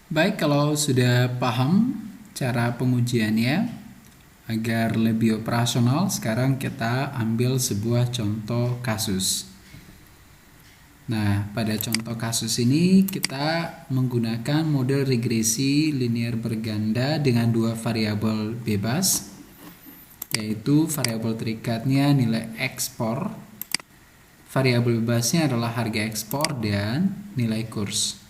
Baik, kalau sudah paham cara pengujiannya, agar lebih operasional, sekarang kita ambil sebuah contoh kasus. Nah, pada contoh kasus ini kita menggunakan model regresi linear berganda dengan dua variabel bebas, yaitu variabel terikatnya nilai ekspor, variabel bebasnya adalah harga ekspor dan nilai kurs.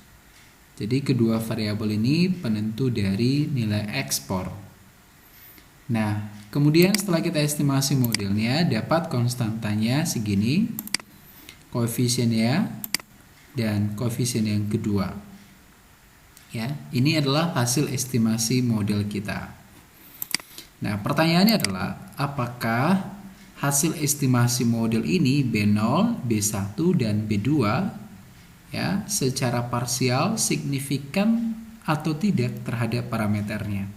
Jadi kedua variabel ini penentu dari nilai ekspor. Nah, kemudian setelah kita estimasi modelnya, dapat konstantanya segini, koefisiennya dan koefisien yang kedua. Ya, ini adalah hasil estimasi model kita. Nah, pertanyaannya adalah apakah hasil estimasi model ini B0, B1 dan B2 ya secara parsial signifikan atau tidak terhadap parameternya.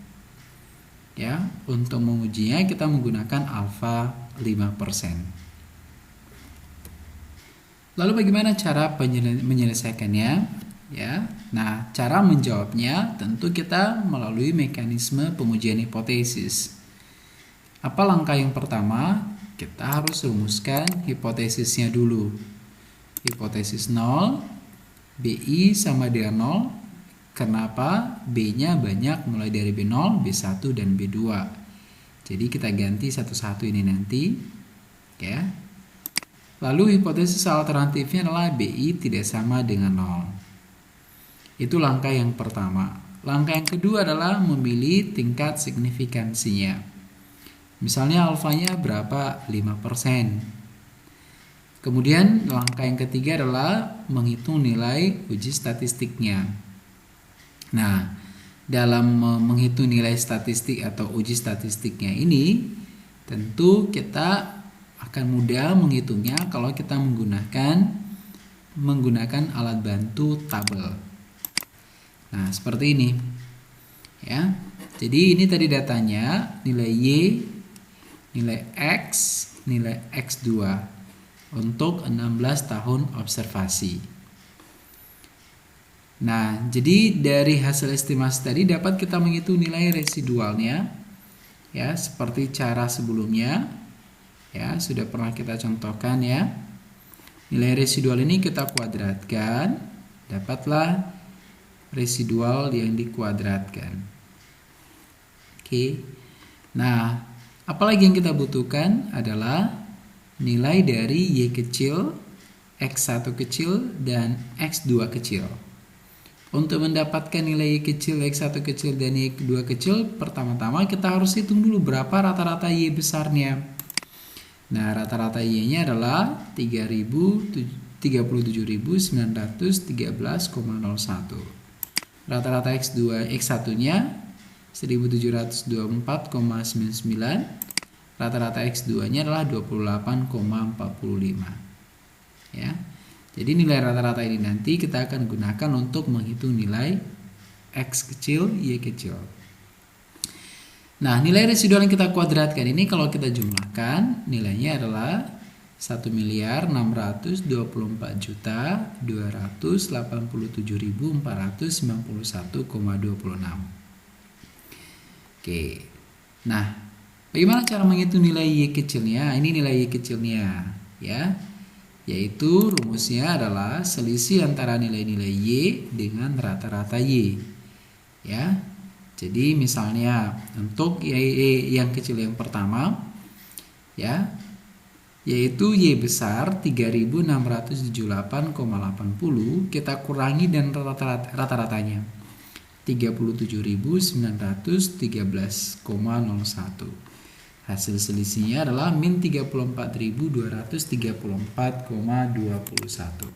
Ya, untuk mengujinya kita menggunakan alfa 5%. Lalu bagaimana cara menyelesaikannya? Ya, nah cara menjawabnya tentu kita melalui mekanisme pengujian hipotesis. Apa langkah yang pertama? Kita harus rumuskan hipotesisnya dulu. Hipotesis 0, BI sama dengan 0. Kenapa? B-nya banyak mulai dari B0, B1, dan B2. Jadi kita ganti satu-satu ini nanti. Ya. Lalu hipotesis alternatifnya adalah BI tidak sama dengan 0. Itu langkah yang pertama. Langkah yang kedua adalah memilih tingkat signifikansinya. Misalnya alfanya berapa? 5%. Kemudian langkah yang ketiga adalah menghitung nilai uji statistiknya. Nah, dalam menghitung nilai statistik atau uji statistiknya ini, tentu kita akan mudah menghitungnya kalau kita menggunakan alat bantu tabel. Nah, seperti ini. Ya. Jadi ini tadi datanya, nilai Y, nilai X, nilai X2 untuk 16 tahun observasi. Nah, jadi dari hasil estimasi tadi dapat kita menghitung nilai residualnya, ya seperti cara sebelumnya, ya sudah pernah kita contohkan ya. Nilai residual ini kita kuadratkan, dapatlah residual yang dikuadratkan. Oke, nah apalagi yang kita butuhkan adalah nilai dari Y kecil, X1 kecil, dan X2 kecil. Untuk mendapatkan nilai Y kecil, X1 kecil, dan Y2 kecil, pertama-tama kita harus hitung dulu berapa rata-rata Y besarnya. Nah, rata-rata Y-nya adalah 37.913,01. Rata-rata X1-nya 1724,99. Rata-rata X2-nya adalah 28,45. Ya. Jadi nilai rata-rata ini nanti kita akan gunakan untuk menghitung nilai X kecil, Y kecil. Nah, nilai residual yang kita kuadratkan ini kalau kita jumlahkan, nilainya adalah 1.287.491,26. Oke. Nah, bagaimana cara menghitung nilai Y kecilnya? Ini nilai Y kecilnya, ya. Yaitu rumusnya adalah selisih antara nilai-nilai Y dengan rata-rata Y. Ya. Jadi misalnya untuk Y yang kecil yang pertama, ya, yaitu Y besar 3678,80, kita kurangi dan rata-ratanya 37.913,01. Hasil selisihnya adalah min 34.234,21.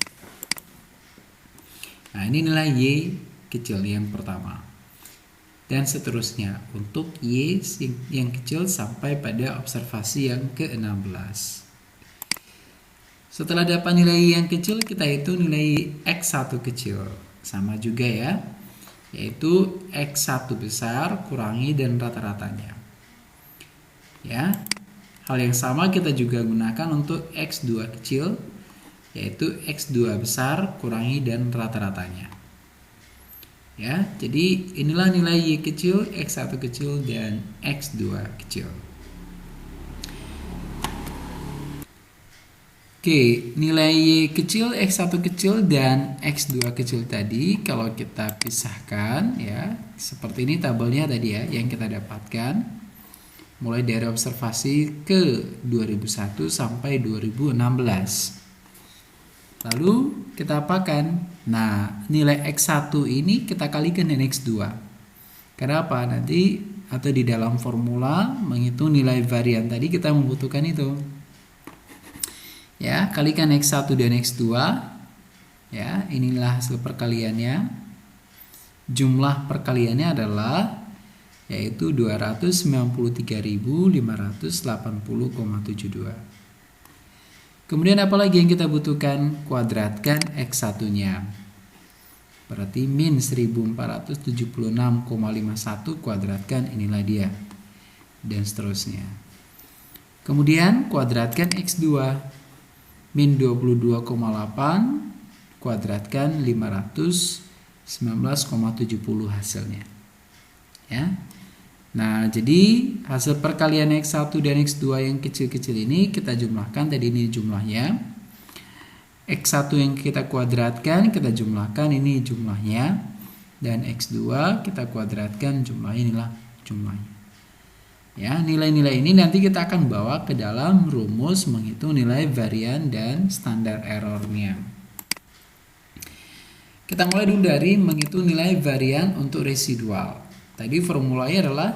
Nah, ini nilai Y kecil yang pertama. Dan seterusnya untuk Y yang kecil sampai pada observasi yang ke-16. Setelah dapat nilai Y yang kecil, kita hitung nilai X1 kecil. Sama juga ya, yaitu X1 besar kurangi dan rata-ratanya. Ya, hal yang sama kita juga gunakan untuk X2 kecil, yaitu X2 besar kurangi dan rata-ratanya. Ya, jadi inilah nilai Y kecil, X1 kecil, dan X2 kecil. Oke, nilai Y kecil, X1 kecil, dan X2 kecil tadi kalau kita pisahkan ya, seperti ini tabelnya tadi ya yang kita dapatkan mulai dari observasi ke 2001 sampai 2016. Lalu kita apakan? Nah, nilai X1 ini kita kalikan dengan X2. Kenapa? Nanti atau di dalam formula menghitung nilai varian tadi kita membutuhkan itu. Ya, kalikan X1 dan X2. Ya, inilah hasil perkaliannya. Jumlah perkaliannya adalah yaitu 293.580,72. Kemudian apalagi yang kita butuhkan? Kuadratkan X1-nya. Berarti min 1476,51 kuadratkan, inilah dia. Dan seterusnya. Kemudian kuadratkan X2. Min 22,8 kuadratkan 519,70 hasilnya. Ya. Nah, jadi hasil perkalian X1 dan X2 yang kecil-kecil ini kita jumlahkan, tadi ini jumlahnya. X1 yang kita kuadratkan, kita jumlahkan, ini jumlahnya. Dan X2 kita kuadratkan, jumlahnya, inilah jumlahnya. Ya, nilai-nilai ini nanti kita akan bawa ke dalam rumus menghitung nilai varian dan standar errornya. Kita mulai dulu dari menghitung nilai varian untuk residual. Tadi formulanya adalah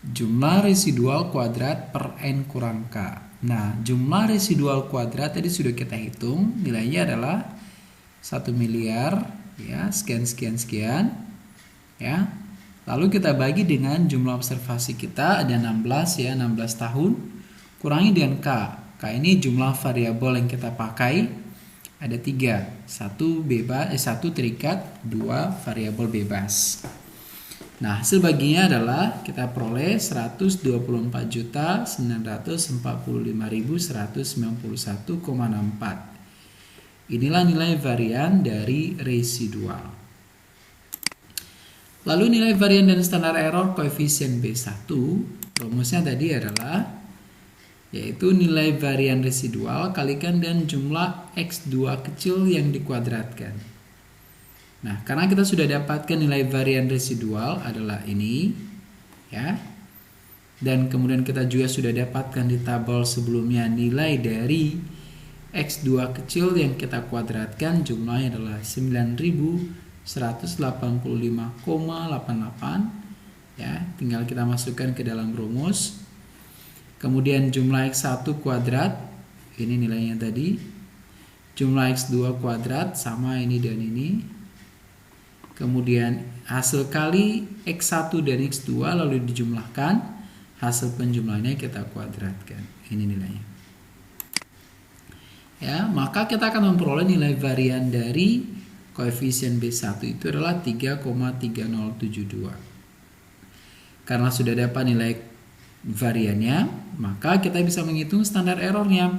jumlah residual kuadrat per N kurang K. Nah, jumlah residual kuadrat tadi sudah kita hitung, nilainya adalah 1 miliar ya, sekian ya. Lalu kita bagi dengan jumlah observasi kita, ada 16 ya, 16 tahun, kurangi dengan K. K ini jumlah variabel yang kita pakai, ada 3, 1 terikat, 2 variabel bebas. Nah, hasil baginya adalah kita peroleh 124.945.191,64. Inilah nilai varian dari residual. Lalu nilai varian dan standar error koefisien B1, rumusnya tadi adalah yaitu nilai varian residual kalikan dengan jumlah X2 kecil yang dikuadratkan. Nah, karena kita sudah dapatkan nilai varian residual adalah ini, ya. Dan kemudian kita juga sudah dapatkan di tabel sebelumnya nilai dari X2 kecil yang kita kuadratkan, jumlahnya adalah 9.185,88. Ya, tinggal kita masukkan ke dalam rumus. Kemudian jumlah X1 kuadrat, ini nilainya tadi. Jumlah X2 kuadrat sama ini dan ini. Kemudian hasil kali X1 dan X2 lalu dijumlahkan, hasil penjumlahannya kita kuadratkan. Ini nilainya. Ya, maka kita akan memperoleh nilai varian dari koefisien B1 itu adalah 3,3072. Karena sudah dapat nilai variannya, maka kita bisa menghitung standar errornya,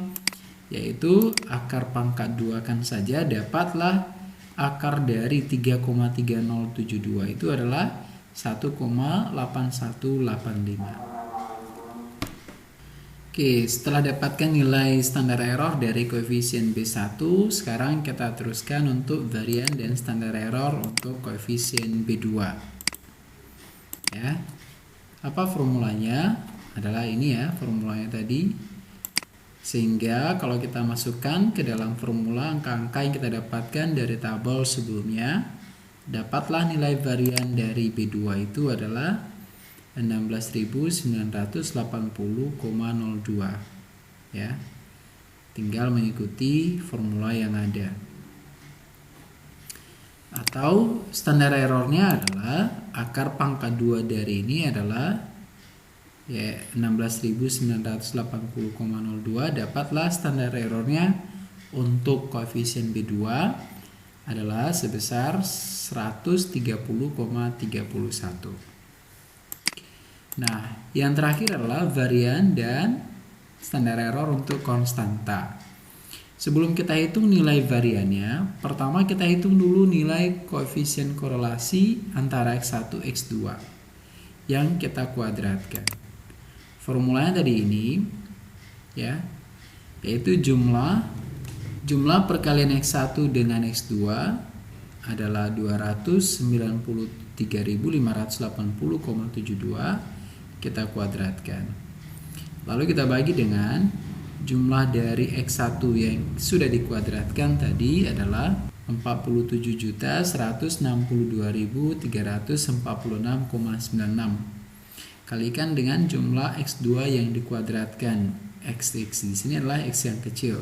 yaitu akar pangkat 2 kan saja, dapatlah akar dari 3,3072 itu adalah 1,8185. Oke, setelah dapatkan nilai standar error dari koefisien B1, sekarang kita teruskan untuk varian dan standar error untuk koefisien B2. Ya. Apa formulanya? Adalah ini ya, formulanya tadi. Sehingga kalau kita masukkan ke dalam formula angka-angka yang kita dapatkan dari tabel sebelumnya, dapatlah nilai varian dari B2 itu adalah 16.980,02. Ya. Tinggal mengikuti formula yang ada. Atau standar errornya adalah akar pangkat 2 dari ini adalah ya 16.980,02. Dapatlah standar errornya untuk koefisien B2 adalah sebesar 130,31. Nah, yang terakhir adalah varian dan standar error untuk konstanta. Sebelum kita hitung nilai variannya, pertama kita hitung dulu nilai koefisien korelasi antara X1, X2 yang kita kuadratkan. Formulanya tadi ini, ya, yaitu jumlah perkalian X1 dengan X2 adalah 293.580,72 kita kuadratkan. Lalu kita bagi dengan jumlah dari X1 yang sudah dikuadratkan tadi adalah 47.162.346,96. Kalikan dengan jumlah X2 yang dikuadratkan. X di sini adalah X yang kecil.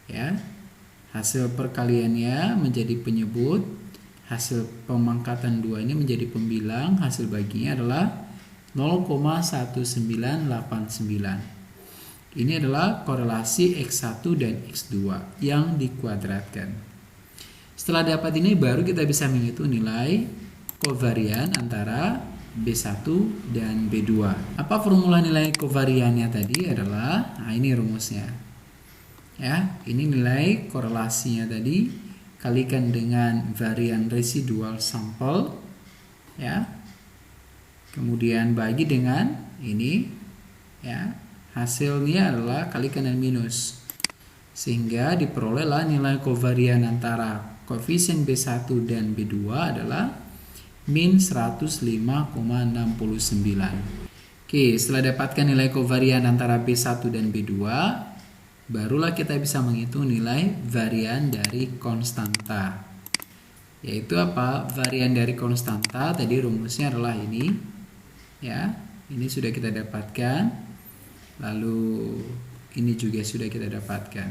Ya. Hasil perkaliannya menjadi penyebut, hasil pemangkatan 2 ini menjadi pembilang, hasil baginya adalah 0,1989. Ini adalah korelasi X1 dan X2 yang dikuadratkan. Setelah dapat ini baru kita bisa menghitung nilai kovarian antara B1 dan B2. Apa formula nilai kovariannya tadi adalah, nah ini rumusnya. Ya, ini nilai korelasinya tadi kalikan dengan varian residual sampel, ya. Kemudian bagi dengan ini, ya. Hasilnya adalah kalikan dan minus, sehingga diperolehlah nilai kovarian antara koefisien B1 dan B2 adalah min 105,69. Oke, setelah dapatkan nilai kovarian antara B1 dan B2, barulah kita bisa menghitung nilai varian dari konstanta. Yaitu apa? Varian dari konstanta tadi rumusnya adalah ini. Ya, ini sudah kita dapatkan. Lalu ini juga sudah kita dapatkan.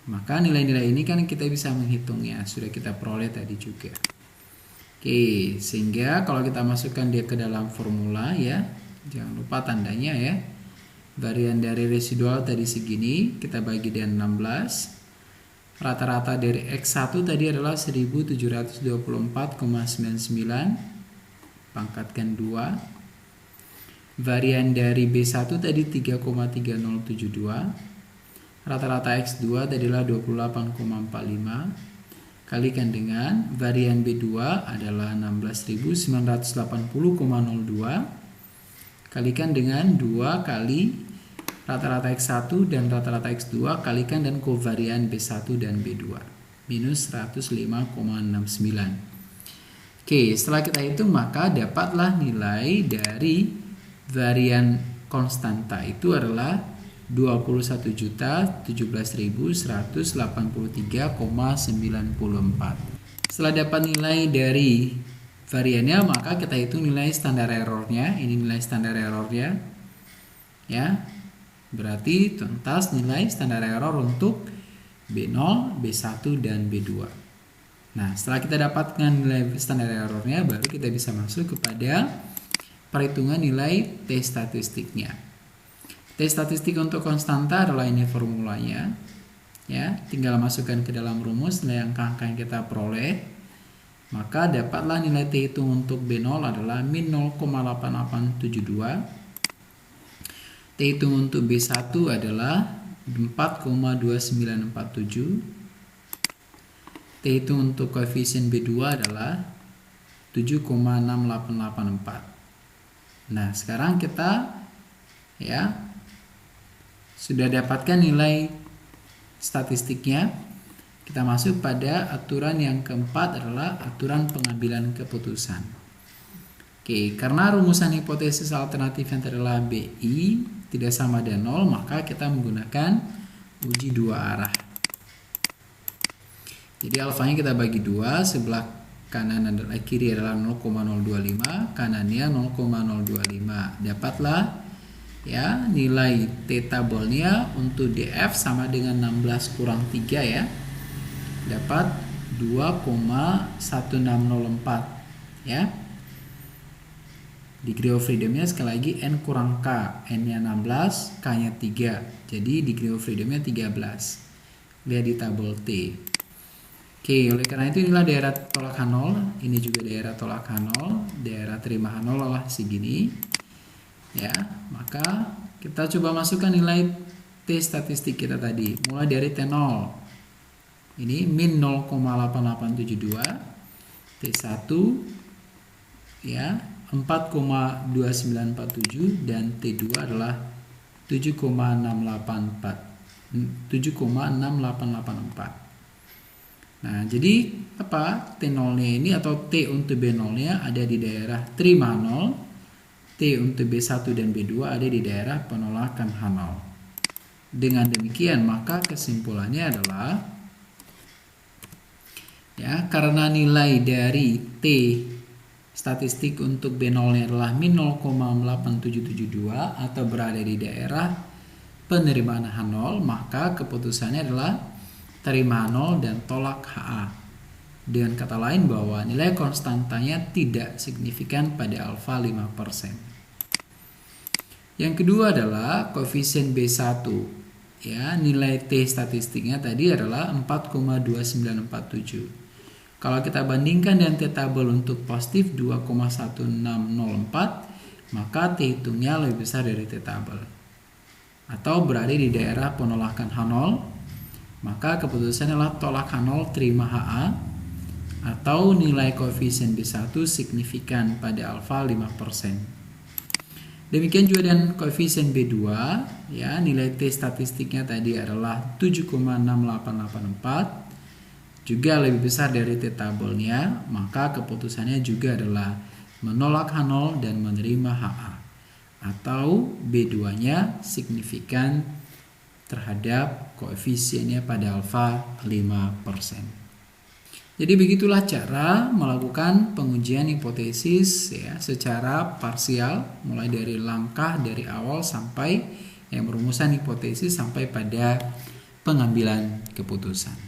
Maka nilai-nilai ini kan kita bisa menghitungnya, sudah kita peroleh tadi juga. Oke, sehingga kalau kita masukkan dia ke dalam formula, ya, jangan lupa tandanya, ya. Varian dari residual tadi segini, kita bagi dengan 16. Rata-rata dari X1 tadi adalah 1724,99 pangkatkan 2. Varian dari B1 tadi 3,3072. Rata-rata X2 tadi adalah 28,45. Kalikan dengan varian B2 adalah 16.980,02. Kalikan dengan 2 kali rata-rata X1 dan rata-rata X2 kalikan dan kovarian B1 dan B2. Minus 105,69. Oke, setelah kita hitung maka dapatlah nilai dari varian konstanta itu adalah 21.017.183,94. Setelah dapat nilai dari variannya maka kita hitung nilai standar errornya. Ini nilai standar errornya, ya. Berarti tuntas nilai standar error untuk B0, B1 dan B2. Nah, setelah kita dapatkan nilai standar errornya baru kita bisa masuk kepada perhitungan nilai T statistiknya. T statistik untuk konstanta adalah ini formulanya. Ya, tinggal masukkan ke dalam rumus nilai angka-angka yang kita peroleh. Maka dapatlah nilai T hitung untuk B0 adalah min 0,8872. T hitung untuk B1 adalah 4,2947. T hitung untuk koefisien B2 adalah 7,6884. Nah, sekarang kita, ya, sudah dapatkan nilai statistiknya. Kita masuk pada aturan yang keempat adalah aturan pengambilan keputusan. Oke, karena rumusan hipotesis alternatif yang adalah BI tidak sama dan 0, maka kita menggunakan uji dua arah. Jadi alfanya kita bagi 2, sebelah kanan adalah kiri adalah 0,025, kanannya 0,025. Dapatlah, ya, nilai T tabelnya untuk DF sama dengan 16 kurang 3, ya. Dapat 2,1604, ya. Degree of freedomnya sekali lagi N kurang K, N-nya 16, K-nya 3. Jadi degree of freedomnya 13. Lihat di tabel T. Oke, oleh karena itu inilah daerah tolak H0, ini juga daerah tolak H0, daerah terima H0 adalah segini. Ya, maka kita coba masukkan nilai T statistik kita tadi, mulai dari T0. Ini min 0,8872, T1 ya 4,2947 dan T2 adalah 7,6884. Nah, jadi apa? T0-nya ini atau T untuk B0-nya ada di daerah terima 0, T untuk B1 dan B2 ada di daerah penolakan H0. Dengan demikian, maka kesimpulannya adalah ya, karena nilai dari T statistik untuk B0-nya adalah min 0,8772 atau berada di daerah penerimaan H0, maka keputusannya adalah terima H0 dan tolak HA. Dengan kata lain bahwa nilai konstantanya tidak signifikan pada alfa 5%. Yang kedua adalah koefisien B1. Ya, nilai T statistiknya tadi adalah 4,2947. Kalau kita bandingkan dengan T tabel untuk positif 2,1604, maka T hitungnya lebih besar dari T tabel. Atau berada di daerah penolakan H0, maka keputusannya adalah tolak H0 terima HA, atau nilai koefisien B1 signifikan pada alfa 5%. Demikian juga dengan koefisien B2, ya, nilai T statistiknya tadi adalah 7,6884, juga lebih besar dari T tabelnya, maka keputusannya juga adalah menolak H0 dan menerima HA, atau B2-nya signifikan terhadap koefisiennya pada alfa 5%. Jadi begitulah cara melakukan pengujian hipotesis ya, secara parsial, mulai dari langkah dari awal sampai perumusan hipotesis sampai pada pengambilan keputusan.